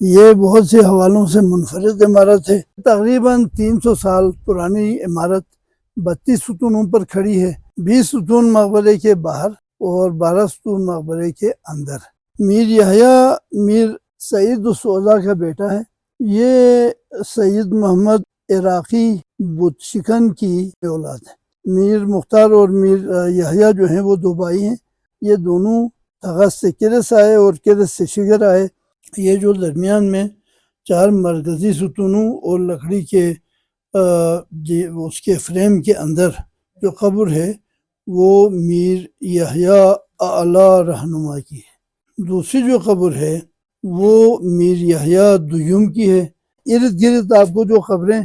یہ بہت سے حوالوں سے منفرد عمارت ہے۔ تقریباً 300 سال پرانی عمارت 32 ستونوں پر کھڑی ہے، 20 ستون مقبرے کے باہر اور 12 ستون مقبرے کے اندر۔ میر یحییٰ میر سعید السوزہ کا بیٹا ہے۔ یہ سید محمد عراقی بت شکن کی اولاد ہے۔ میر مختار اور میر یحییٰ جو ہیں وہ 2 بھائی ہیں۔ یہ دونوں تغت سے کرس آئے اور کرس سے شگر آئے۔ یہ جو درمیان میں 4 مرکزی ستونوں اور لکڑی کے اس کے فریم کے اندر جو قبر ہے وہ میر یحییٰ اعلیٰ رہنما کی ہے۔ دوسری جو قبر ہے وہ میر یحییٰ دویم کی ہے۔ ارد گرد آپ کو جو قبریں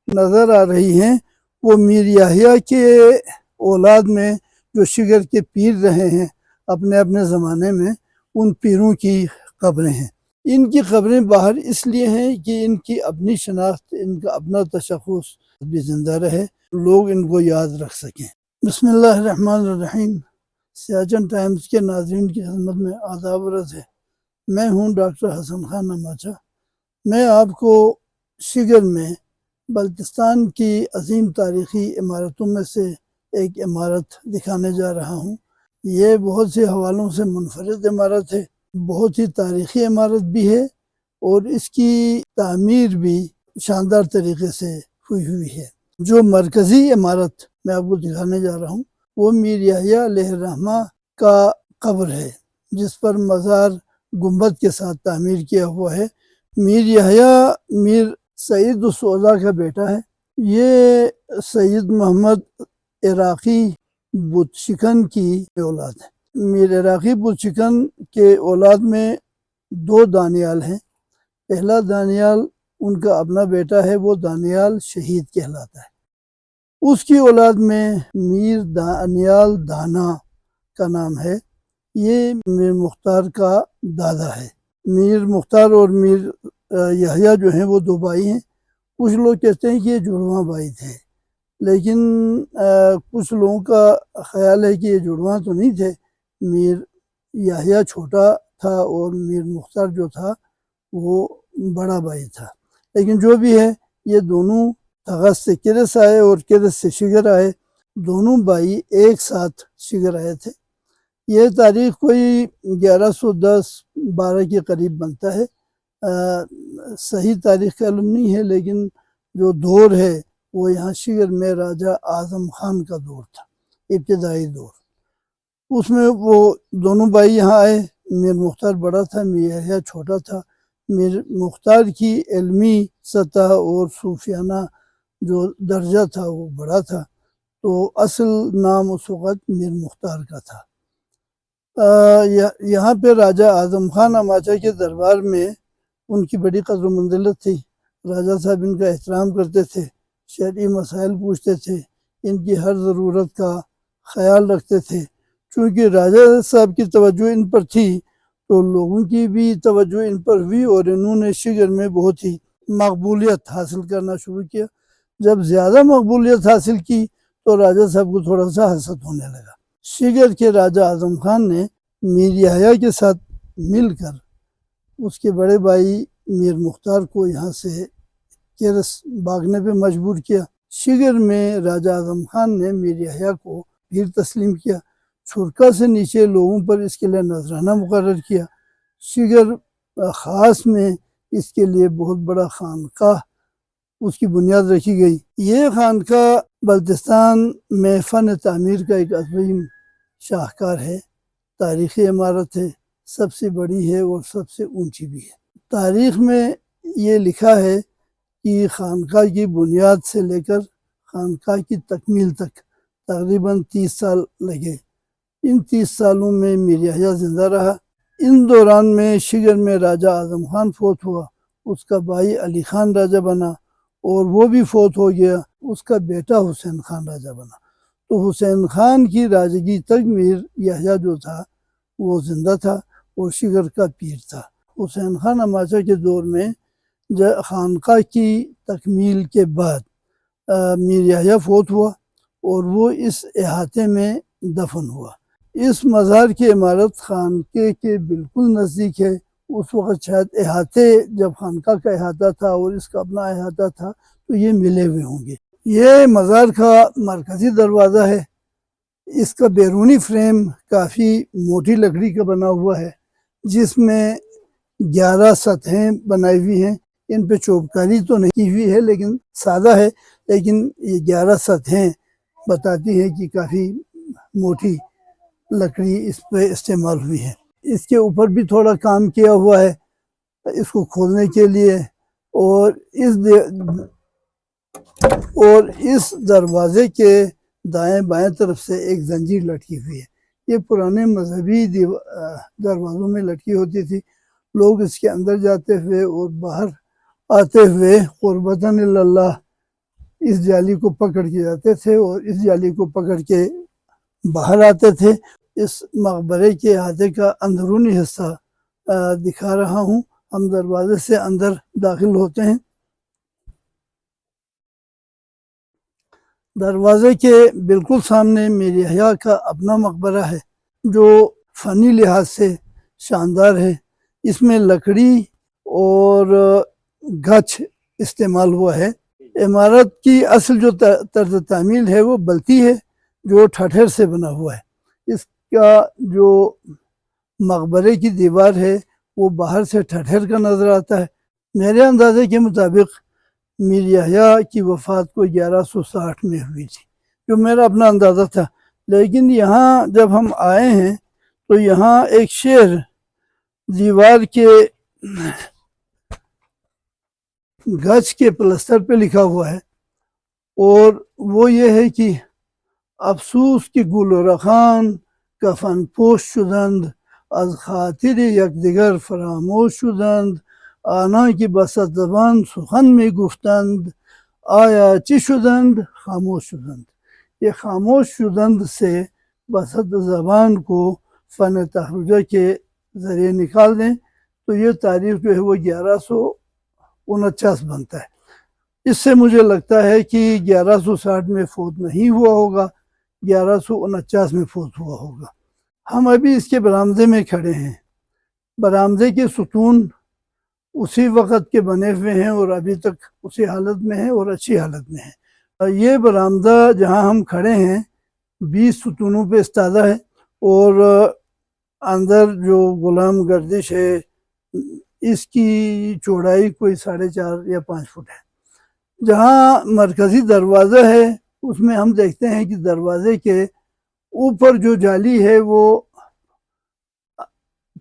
نظر آ رہی ہیں وہ میر یحییٰ کے اولاد میں جو شگر کے پیر رہے ہیں اپنے اپنے زمانے میں، ان پیروں کی قبریں ہیں۔ ان کی قبریں باہر اس لیے ہیں کہ ان کی اپنی شناخت، ان کا اپنا تشخص بھی زندہ رہے، لوگ ان کو یاد رکھ سکیں۔ بسم اللہ الرحمن الرحیم۔ سیاچن ٹائمز کے ناظرین کی خدمت میں آداب و عرض ہے۔ میں ہوں ڈاکٹر حسن خان نماچہ۔ میں آپ کو شگر میں بلتستان کی عظیم تاریخی عمارتوں میں سے ایک عمارت دکھانے جا رہا ہوں۔ یہ بہت سے حوالوں سے منفرد عمارت ہے، بہت ہی تاریخی عمارت بھی ہے اور اس کی تعمیر بھی شاندار طریقے سے ہوئی ہے۔ جو مرکزی عمارت میں آپ کو دکھانے جا رہا ہوں وہ میر یحییٰ علیہ الرحمہ کا قبر ہے، جس پر مزار گنبد کے ساتھ تعمیر کیا ہوا ہے۔ میر یحییٰ میر سعید السوزہ کا بیٹا ہے۔ یہ سید محمد عراقی بت شکن کی اولاد ہے۔ میر عراقی بت شکن کے اولاد میں 2 دانیال ہیں۔ پہلا دانیال ان کا اپنا بیٹا ہے، وہ دانیال شہید کہلاتا ہے۔ اس کی اولاد میں میر دانیال دانا کا نام ہے۔ یہ میر مختار کا دادا ہے۔ میر مختار اور میر یحییٰ جو ہیں وہ 2 بھائی ہیں۔ کچھ لوگ کہتے ہیں کہ یہ جڑواں بھائی تھے، لیکن کچھ لوگوں کا خیال ہے کہ یہ جڑواں تو نہیں تھے۔ میر یحییٰ چھوٹا تھا اور میر مختار جو تھا وہ بڑا بھائی تھا، لیکن جو بھی ہے یہ دونوں تغت سے کرس آئے اور کرس سے شگر آئے۔ دونوں بھائی ایک ساتھ شگر آئے تھے۔ یہ تاریخ کوئی 1110-12 کے قریب بنتا ہے۔ صحیح تاریخ کا علم نہیں ہے، لیکن جو دور ہے وہ یہاں شگر میں راجہ اعظم خان کا دور تھا، ابتدائی دور۔ اس میں وہ دونوں بھائی یہاں آئے۔ میر مختار بڑا تھا، میر یحییٰ چھوٹا تھا۔ میر مختار کی علمی سطح اور صوفیانہ جو درجہ تھا وہ بڑا تھا، تو اصل نام اس وقت میر مختار کا تھا۔ یہاں پہ راجہ اعظم خان نماچہ کے دربار میں ان کی بڑی قدر و منزلت تھی۔ راجہ صاحب ان کا احترام کرتے تھے، شرعی مسائل پوچھتے تھے، ان کی ہر ضرورت کا خیال رکھتے تھے۔ چونکہ راجہ صاحب کی توجہ ان پر تھی تو لوگوں کی بھی توجہ ان پر ہوئی اور انہوں نے شگر میں بہت ہی مقبولیت حاصل کرنا شروع کیا۔ جب زیادہ مقبولیت حاصل کی تو راجہ صاحب کو تھوڑا سا حسد ہونے لگا۔ شگر کے راجہ اعظم خان نے میر یحییٰ کے ساتھ مل کر اس کے بڑے بھائی میر مختار کو یہاں سے کرس بھاگنے پہ مجبور کیا۔ شگر میں راجہ اعظم خان نے میر یحییٰ کو پیر تسلیم کیا۔ چھرکا سے نیچے لوگوں پر اس کے لیے نذرانہ مقرر کیا۔ شگر خاص میں اس کے لیے بہت بڑا خانقاہ اس کی بنیاد رکھی گئی۔ یہ خانقاہ بلتستان میں فن تعمیر کا ایک عظیم شاہکار ہے، تاریخی عمارت ہے، سب سے بڑی ہے اور سب سے اونچی بھی ہے۔ تاریخ میں یہ لکھا ہے کہ خانقاہ کی بنیاد سے لے کر خانقاہ کی تکمیل تک تقریباً 30 سال لگے۔ ان 30 سالوں میں میر یحییٰ زندہ رہا۔ ان دوران میں شگر میں راجہ اعظم خان فوت ہوا، اس کا بھائی علی خان راجہ بنا اور وہ بھی فوت ہو گیا۔ اس کا بیٹا حسین خان راجہ بنا۔ تو حسین خان کی راجگی تک میر یحییٰ جو تھا وہ زندہ تھا اور شگر کا پیر تھا۔ حسین خان نماچہ کے دور میں خانقاہ کی تکمیل کے بعد میر یحییٰ فوت ہوا اور وہ اس احاطے میں دفن ہوا۔ اس مزار کی عمارت خانقاہ کے بالکل نزدیک ہے اس وقت شاید احاطے جب خانقاہ کا احاطہ تھا اور اس کا اپنا احاطہ تھا تو یہ ملے ہوئے ہوں گے۔ یہ مزار کا مرکزی دروازہ ہے، اس کا بیرونی فریم کافی موٹی لکڑی کا بنا ہوا ہے جس میں 11 سطحیں بنائی ہوئی ہیں، ان پہ چوبکاری تو نہیں کی ہوئی ہے لیکن سادہ ہے، لیکن یہ 11 سطحیں بتاتی ہیں کہ کافی موٹی لکڑی اس پہ استعمال ہوئی ہے۔ اس کے اوپر بھی تھوڑا کام کیا ہوا ہے اس کو کھولنے کے لیے، اور اس دروازے کے دائیں بائیں طرف سے ایک زنجیر لٹکی ہوئی ہے۔ یہ پرانے مذہبی دروازوں میں لٹکی ہوتی تھی، لوگ اس کے اندر جاتے ہوئے اور باہر آتے ہوئے قربتاً اللہ اس جالی کو پکڑ کے جاتے تھے اور اس جالی کو پکڑ کے باہر آتے تھے۔ اس مقبرے کے احاطے کا اندرونی حصہ دکھا رہا ہوں، ہم دروازے سے اندر داخل ہوتے ہیں۔ دروازے کے بالکل سامنے میر یحییٰ کا اپنا مقبرہ ہے جو فنی لحاظ سے شاندار ہے۔ اس میں لکڑی اور گچھ استعمال ہوا ہے۔ عمارت کی اصل جو طرز تعمیل ہے وہ بلتی ہے جو ٹھٹھر سے بنا ہوا ہے۔ اس کا جو مقبرے کی دیوار ہے وہ باہر سے ٹھٹھر کا نظر آتا ہے۔ میرے اندازے کے مطابق میر یحییٰ کی وفات کو 1160 میں ہوئی تھی، جو میرا اپنا اندازہ تھا، لیکن یہاں جب ہم آئے ہیں تو یہاں ایک شعر دیوار کے گچھ کے پلستر پہ لکھا ہوا ہے، اور وہ یہ ہے کہ افسوس کی گل و رخان کفن پوش شدند، از خاطر یکدیگر فراموش شدند، آنان که بسط زبان سخن می گفتند، آیا چی شدند؟ خاموش شدند۔ یہ خاموش شدند سے بسط زبان کو فن تحرجہ کے ذریعے نکال دیں تو یہ تاریخ جو ہے وہ 1149 بنتا ہے۔ اس سے مجھے لگتا ہے کہ 1160 میں فوت نہیں ہوا ہوگا، 1149 میں فوت ہوا ہوگا۔ ہم ابھی اس کے برآمدے میں کھڑے ہیں۔ برآمدے کے ستون اسی وقت کے بنے ہوئے ہیں اور ابھی تک اسی حالت میں ہیں اور اچھی حالت میں ہیں۔ یہ برآمدہ جہاں ہم کھڑے ہیں 20 ستونوں پہ استادہ ہے، اور اندر جو غلام گردش ہے اس کی چوڑائی کوئی 4.5 یا 5 فٹ ہے۔ جہاں مرکزی دروازہ ہے اس میں ہم دیکھتے ہیں کہ دروازے کے اوپر جو جالی ہے وہ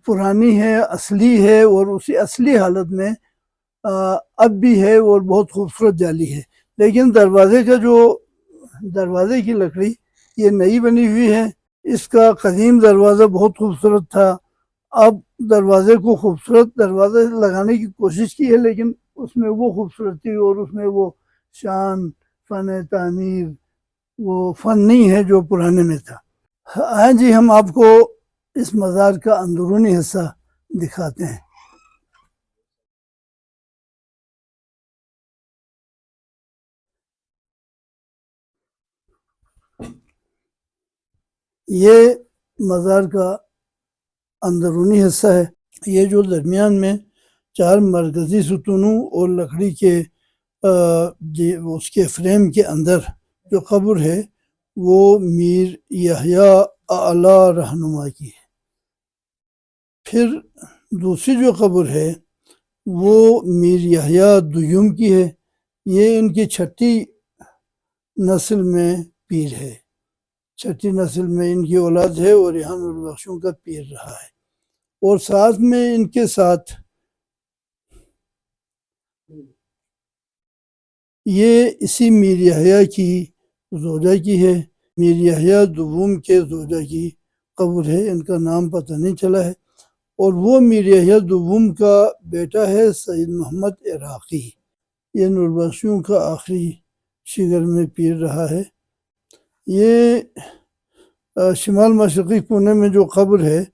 پرانی ہے، اصلی ہے، اور اسی اصلی حالت میں اب بھی ہے اور بہت خوبصورت جالی ہے، لیکن دروازے کی لکڑی یہ نئی بنی ہوئی ہے۔ اس کا قدیم دروازہ بہت خوبصورت تھا، اب دروازے کو خوبصورت دروازے لگانے کی کوشش کی ہے لیکن اس میں وہ خوبصورتی اور اس میں وہ شان، فن تعمیر، وہ فن نہیں ہے جو پرانے میں تھا۔ ہاں جی، ہم آپ کو اس مزار کا اندرونی حصہ دکھاتے ہیں۔ یہ مزار کا اندرونی حصہ ہے۔ یہ جو درمیان میں 4 مرکزی ستونوں اور لکڑی کے اس کے فریم کے اندر جو قبر ہے وہ میر یحییٰ اعلیٰ رہنما کی ہے۔ پھر دوسری جو قبر ہے وہ میر یحییٰ دویم کی ہے، یہ ان کی 6ٹھی نسل میں پیر ہے، 6ٹھی نسل میں ان کی اولاد ہے اور یہاں نور بخشوں کا پیر رہا ہے۔ اور ساتھ میں ان کے ساتھ یہ اسی میر یحییٰ کی زوجہ کی ہے، میر یحییٰ دوم کے زوجہ کی قبر ہے، ان کا نام پتہ نہیں چلا ہے۔ اور وہ میر یحییٰ دوم کا بیٹا ہے سید محمد عراقی، یہ نور بخشوں کا آخری شگر میں پیر رہا ہے۔ یہ شمال مشرقی کونے میں جو قبر ہے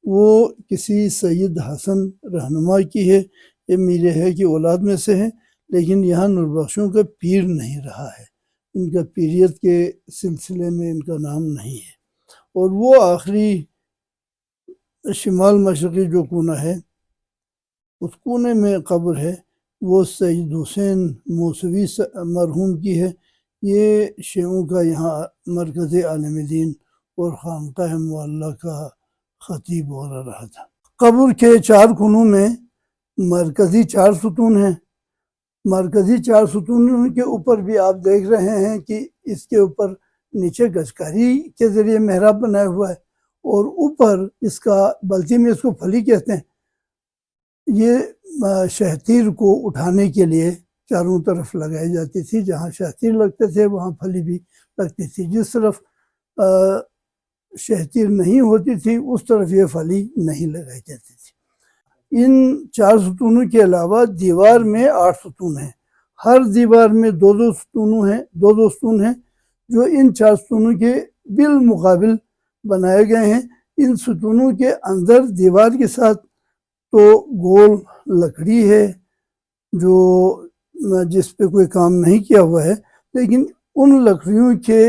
وہ کسی سید حسن رہنما کی ہے، یہ میر یحییٰ کی اولاد میں سے ہے، لیکن یہاں نور بخشوں کا پیر نہیں رہا ہے، ان کا پیریت کے سلسلے میں ان کا نام نہیں ہے۔ اور وہ آخری شمال مشرقی جو کونا ہے اس کونے میں قبر ہے وہ سید حسین موسوی مرحوم کی ہے. یہ شیعوں کا یہاں مرکز عالم دین اور خانقاہ معلیٰ کا خطیب ہو رہا تھا. قبر کے 4 کونوں میں مرکزی 4 ستون ہیں. مرکزی 4 ستون کے اوپر بھی آپ دیکھ رہے ہیں کہ اس کے اوپر نیچے گچکاری کے ذریعے محراب بنایا ہوا ہے اور اوپر اس کا بلتی میں اس کو پھلی کہتے ہیں. یہ شہتیر کو اٹھانے کے لیے چاروں طرف لگائی جاتی تھی. جہاں شہتیر لگتے تھے وہاں پھلی بھی لگتی تھی. جس طرف شہتیر نہیں ہوتی تھی اس طرف یہ پھلی نہیں لگائی جاتی تھی. ان 4 ستونوں کے علاوہ دیوار میں 8 ستون ہیں. ہر دیوار میں 2 ستون ہیں جو ان 4 ستونوں کے بالمقابل بنائے گئے ہیں. ان ستونوں کے اندر دیوار کے ساتھ تو گول لکڑی ہے جو جس پہ کوئی کام نہیں کیا ہوا ہے، لیکن ان لکڑیوں کے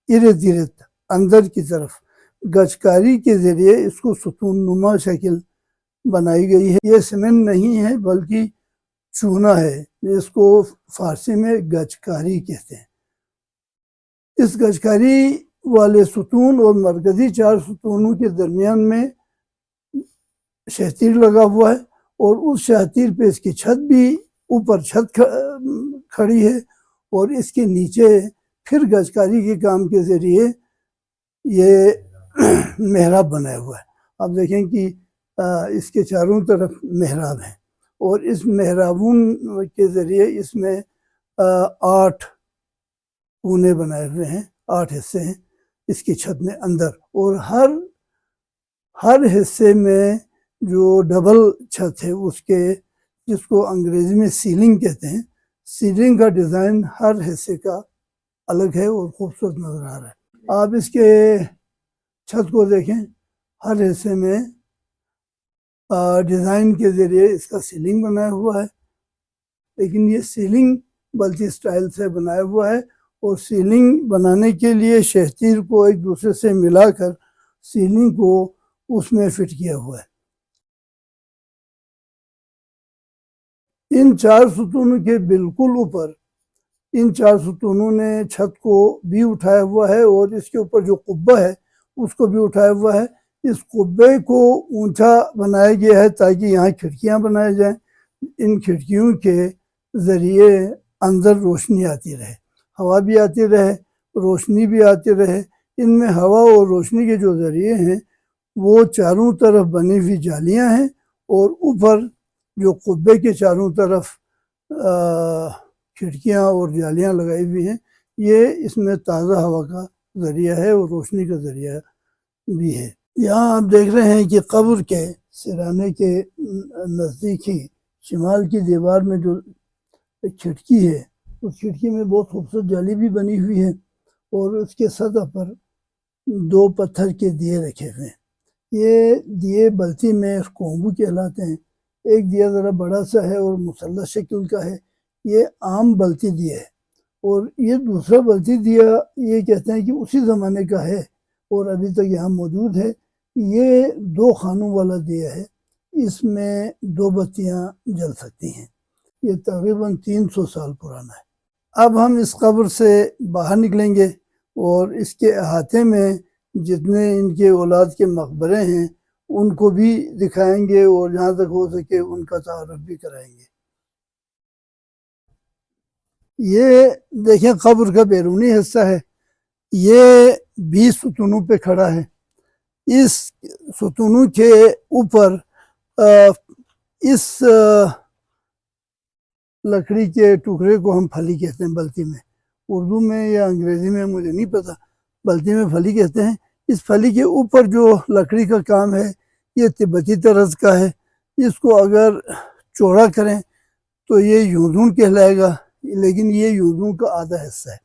ارد گرد اندر کی طرف گچکاری کے ذریعے اس کو ستون نما شکل بنائی گئی ہے. یہ سیمنٹ نہیں ہے بلکہ چونا ہے جس کو فارسی میں گچکاری کہتے ہیں. اس گچکاری والے ستون اور مرکزی 4 ستونوں کے درمیان میں شہتیر لگا ہوا ہے اور اس شہتیر پہ اس کی چھت بھی اوپر چھت کھڑی ہے اور اس کے نیچے پھر گچکاری کے کام کے ذریعے یہ محراب بنایا ہوا ہے. آپ دیکھیں کہ اس کے چاروں طرف محراب ہیں اور اس محرابوں کے ذریعے اس میں 8 کونے بنائے ہوئے ہیں، 8 حصے ہیں اس کی چھت میں اندر. اور ہر حصے میں جو ڈبل چھت ہے اس کے جس کو انگریزی میں سیلنگ کہتے ہیں، سیلنگ کا ڈیزائن ہر حصے کا الگ ہے اور خوبصورت نظر آ رہا ہے. آپ اس کے چھت کو دیکھیں، ہر حصے میں ڈیزائن کے ذریعے اس کا سیلنگ بنایا ہوا ہے، لیکن یہ سیلنگ بلتی سٹائل سے بنایا ہوا ہے اور سیلنگ بنانے کے لیے شہتیر کو ایک دوسرے سے ملا کر سیلنگ کو اس میں فٹ کیا ہوا ہے. ان 4 ستونوں کے بالکل اوپر ان 4 ستونوں نے چھت کو بھی اٹھایا ہوا ہے اور اس کے اوپر جو قبہ ہے اس کو بھی اٹھایا ہوا ہے. اس قبے کو اونچا بنایا گیا ہے تاکہ یہاں کھڑکیاں بنائی جائیں. ان کھڑکیوں کے ذریعے اندر روشنی آتی رہے، ہوا بھی آتی رہے، روشنی بھی آتی رہے. ان میں ہوا اور روشنی کے جو ذریعے ہیں وہ چاروں طرف بنی ہوئی جالیاں ہیں اور اوپر جو قبے کے چاروں طرف کھڑکیاں اور جالیاں لگائی ہوئی ہیں. یہ اس میں تازہ ہوا کا ذریعہ ہے اور روشنی کا ذریعہ بھی ہے. یہاں آپ دیکھ رہے ہیں کہ قبر کے سرانے کے نزدیک ہی شمال کی دیوار میں جو کھڑکی ہے اس کھڑکی میں بہت خوبصورت جالی بھی بنی ہوئی ہے اور اس کے سطح پر 2 پتھر کے دیے رکھے ہوئے ہیں. یہ دیے بلتی میں کومبو کہلاتے ہیں. ایک دیا ذرا بڑا سا ہے اور مثلث شکل کا ہے، یہ عام بلتی دیا ہے. اور یہ دوسرا بلتی دیا یہ کہتے ہیں کہ اسی زمانے کا ہے اور ابھی تک یہاں موجود ہے. یہ 2 خانوں والا دیا ہے، اس میں 2 بتیاں جل سکتی ہیں. یہ تقریباً 300 سال پرانا ہے. اب ہم اس قبر سے باہر نکلیں گے اور اس کے احاطے میں جتنے ان کے اولاد کے مقبرے ہیں ان کو بھی دکھائیں گے اور جہاں تک ہو سکے ان کا تعارف بھی کرائیں گے. یہ دیکھیں قبر کا بیرونی حصہ ہے، یہ 20 ستونوں پہ کھڑا ہے. اس ستونوں کے اوپر اس لکڑی کے ٹکڑے کو ہم پھلی کہتے ہیں بلتی میں، اردو میں یا انگریزی میں مجھے نہیں پتا، بلتی میں پھلی کہتے ہیں. اس پھلی کے اوپر جو لکڑی کا کام ہے یہ تبتی طرز کا ہے. اس کو اگر چوڑا کریں تو یہ یوزون کہلائے گا، لیکن یہ یوزون کا آدھا حصہ ہے.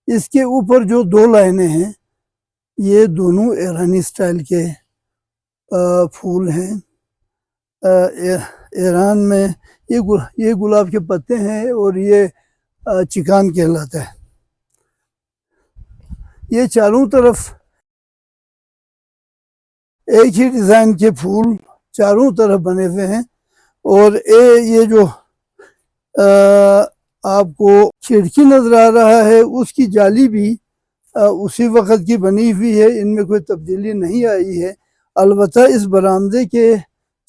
اس کے اوپر جو 2 لائنیں ہیں یہ دونوں ایرانی سٹائل کے پھول ہیں. ایران میں یہ گلاب کے پتے ہیں اور یہ چکان کہلاتا ہے. یہ چاروں طرف ایک ہی ڈیزائن کے پھول چاروں طرف بنے ہوئے ہیں اور یہ جو آپ کو کھڑکی نظر آ رہا ہے اس کی جالی بھی اسی وقت کی بنی ہوئی ہے، ان میں کوئی تبدیلی نہیں آئی ہے۔ البتہ اس برآمدے کے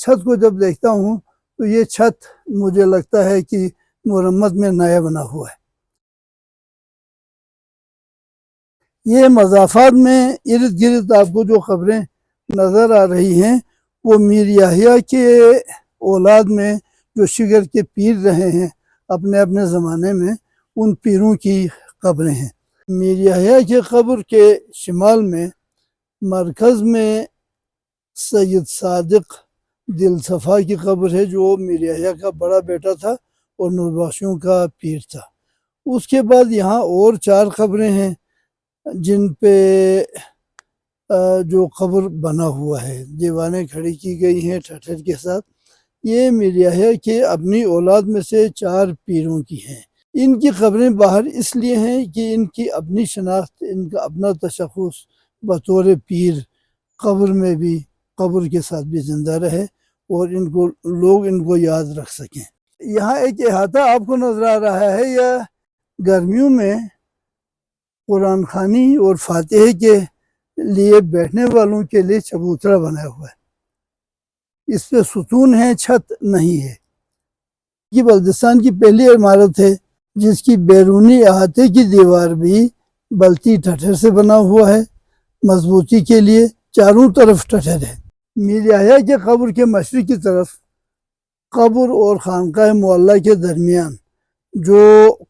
چھت کو جب دیکھتا ہوں تو یہ چھت مجھے لگتا ہے کہ مرمت میں نیا بنا ہوا ہے۔ یہ مضافات میں ارد گرد آپ کو جو خبریں نظر آ رہی ہیں وہ میر یحییٰ کے اولاد میں جو شگر کے پیر رہے ہیں اپنے اپنے زمانے میں، ان پیروں کی قبریں ہیں۔ میر یحییٰ کے قبر کے شمال میں مرکز میں سید صادق دل صفا کی قبر ہے، جو میر یحییٰ کا بڑا بیٹا تھا اور نوربخشیوں کا پیر تھا۔ اس کے بعد یہاں اور 4 قبریں ہیں جن پہ جو قبر بنا ہوا ہے، دیوانیں کھڑی کی گئی ہیں ٹھٹر کے ساتھ۔ یہ میر یحییٰ کے اپنی اولاد میں سے 4 پیروں کی ہیں۔ ان کی قبریں باہر اس لیے ہیں کہ ان کی اپنی شناخت، ان کا اپنا تشخص بطور پیر قبر میں بھی، قبر کے ساتھ بھی زندہ رہے اور لوگ ان کو یاد رکھ سکیں۔ یہاں ایک احاطہ آپ کو نظر آ رہا ہے، یہ گرمیوں میں قرآن خوانی اور فاتحے کے لیے بیٹھنے والوں کے لیے چبوترا بنا ہوا ہے۔ اس پہ ستون ہے، چھت نہیں ہے۔ یہ بلتستان کی پہلی عمارت ہے جس کی بیرونی احاطے کی دیوار بھی بلتی ٹھٹر سے بنا ہوا ہے، مضبوطی کے لیے چاروں طرف ٹھٹر ہے۔ میر یحییٰ کے قبر کے مشرق کی طرف قبر اور خانقاہ معلیٰ کے درمیان، جو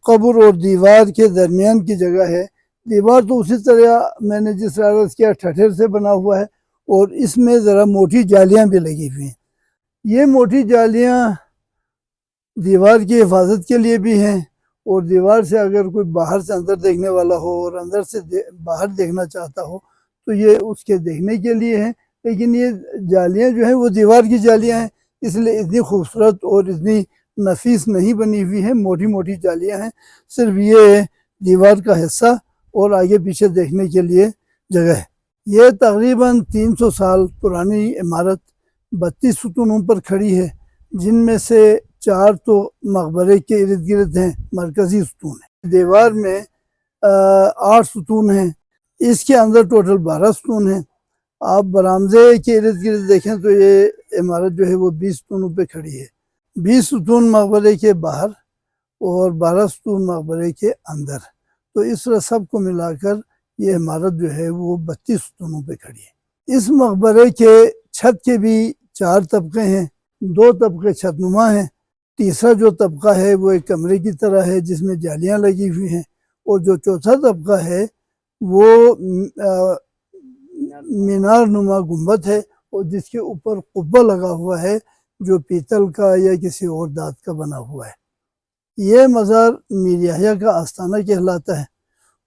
قبر اور دیوار کے درمیان کی جگہ ہے، دیوار تو اسی طرح میں نے جس طرح عرض کیا ٹھٹر سے بنا ہوا ہے اور اس میں ذرا موٹی جالیاں بھی لگی ہوئی ہیں۔ یہ موٹی جالیاں دیوار کی حفاظت کے لیے بھی ہیں، اور دیوار سے اگر کوئی باہر سے اندر دیکھنے والا ہو اور اندر سے باہر دیکھنا چاہتا ہو تو یہ اس کے دیکھنے کے لیے ہیں۔ لیکن یہ جالیاں جو ہیں وہ دیوار کی جالیاں ہیں، اس لیے اتنی خوبصورت اور اتنی نفیس نہیں بنی ہوئی ہیں، موٹی موٹی جالیاں ہیں، صرف یہ دیوار کا حصہ اور آگے پیچھے دیکھنے کے لیے جگہ ہے۔ یہ تقریباً 300 سال پرانی عمارت 32 ستونوں پر کھڑی ہے، جن میں سے 4 تو مقبرے کے ارد گرد ہیں، مرکزی ستون ہیں۔ دیوار میں 8 ستون ہیں، اس کے اندر ٹوٹل 12 ستون ہیں۔ آپ برآمدے کے ارد گرد دیکھیں تو یہ عمارت جو ہے وہ 20 ستونوں پہ کھڑی ہے۔ 20 ستون مقبرے کے باہر اور 12 ستون مقبرے کے اندر، تو اس طرح سب کو ملا کر یہ عمارت جو ہے وہ 32 ستونوں پہ کھڑی ہے۔ اس مقبرے کے چھت کے بھی 4 طبقے ہیں، 2 طبقے چھت نما ہیں، تیسرا جو طبقہ ہے وہ ایک کمرے کی طرح ہے جس میں جالیاں لگی ہوئی ہیں، اور جو چوتھا طبقہ ہے وہ مینار نما گنبد ہے اور جس کے اوپر قبہ لگا ہوا ہے جو پیتل کا یا کسی اور دھات کا بنا ہوا ہے۔ یہ مزار میر یحییٰ کا آستانہ کہلاتا ہے،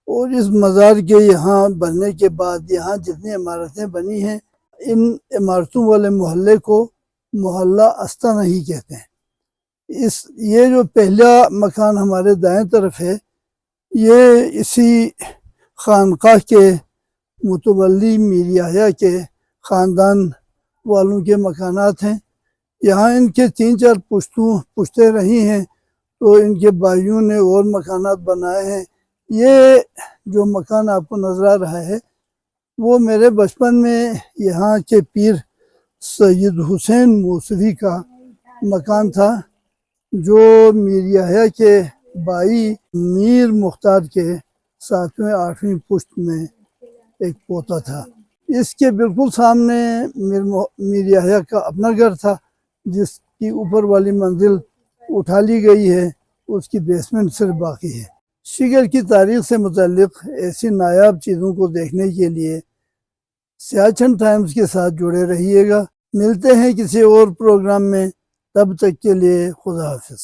اور اس مزار کے یہاں بننے کے بعد یہاں جتنی عمارتیں بنی ہیں، ان عمارتوں والے محلے کو محلہ آستانہ ہی کہتے ہیں۔ یہ جو پہلا مکان ہمارے دائیں طرف ہے، یہ اسی خانقاہ کے متولی میر یحییٰ کے خاندان والوں کے مکانات ہیں۔ یہاں ان کے 3-4 پشتیں رہی ہیں، تو ان کے بھائیوں نے اور مکانات بنائے ہیں۔ یہ جو مکان آپ کو نظر آ رہا ہے وہ میرے بچپن میں یہاں کے پیر سید حسین موسوی کا مکان تھا، جو میر یحییٰ کے بھائی میر مختار کے 7ویں 8ویں پشت میں ایک پوتا تھا۔ اس کے بالکل سامنے میر یحییٰ کا اپنا گھر تھا، جس کی اوپر والی منزل اٹھا لی گئی ہے، اس کی بیسمنٹ صرف باقی ہے۔ شگر کی تاریخ سے متعلق ایسی نایاب چیزوں کو دیکھنے کے لیے سیاچن ٹائمز کے ساتھ جڑے رہیے گا۔ ملتے ہیں کسی اور پروگرام میں، تب تک کے لیے خدا حافظ۔